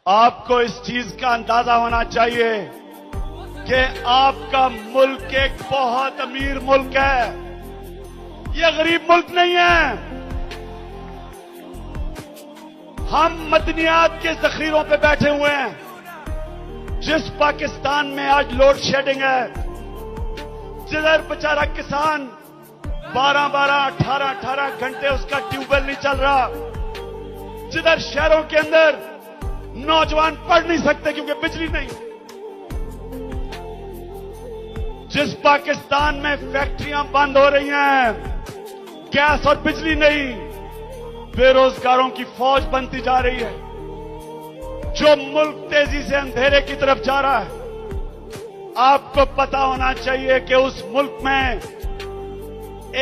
आपको इस चीज का अंदाजा होना चाहिए कि आपका मुल्क एक बहुत अमीर मुल्क है, ये गरीब मुल्क नहीं है। हम मदनियात के जखीरों पे बैठे हुए हैं। जिस पाकिस्तान में आज लोड शेडिंग है, जिधर बेचारा किसान 12-12, 18-18 घंटे उसका ट्यूबवेल नहीं चल रहा, जिधर शहरों के अंदर नौजवान पढ़ नहीं सकते क्योंकि बिजली नहीं, जिस पाकिस्तान में फैक्ट्रियां बंद हो रही हैं, गैस और बिजली नहीं, बेरोजगारों की फौज बनती जा रही है, जो मुल्क तेजी से अंधेरे की तरफ जा रहा है। आपको पता होना चाहिए कि उस मुल्क में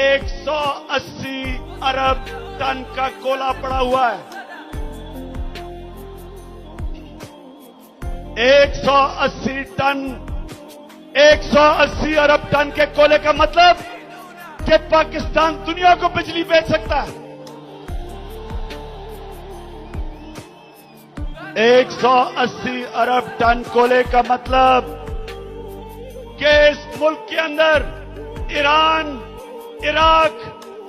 180 अरब टन का कोयला पड़ा हुआ है। 180 अरब टन के कोयले का मतलब कि पाकिस्तान दुनिया को बिजली बेच सकता है। 180 अरब टन कोयले का मतलब कि इस मुल्क के अंदर ईरान, इराक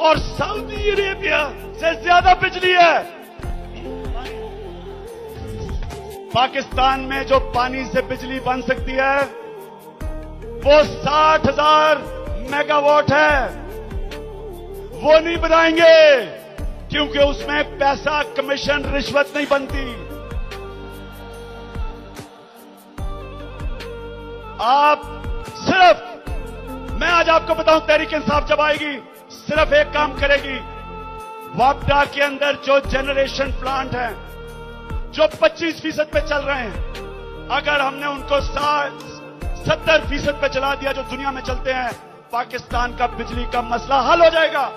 और सऊदी अरेबिया से ज्यादा बिजली है। पाकिस्तान में जो पानी से बिजली बन सकती है वो 60,000 मेगावाट है। वो नहीं बनाएंगे क्योंकि उसमें पैसा, कमीशन, रिश्वत नहीं बनती। आप सिर्फ, मैं आज आपको बताऊं, तहरीक इंसाफ जब आएगी सिर्फ एक काम करेगी। वापडा के अंदर जो जनरेशन प्लांट हैं जो 25% पे चल रहे हैं, अगर हमने उनको 70% पे चला दिया जो दुनिया में चलते हैं, पाकिस्तान का बिजली का मसला हल हो जाएगा।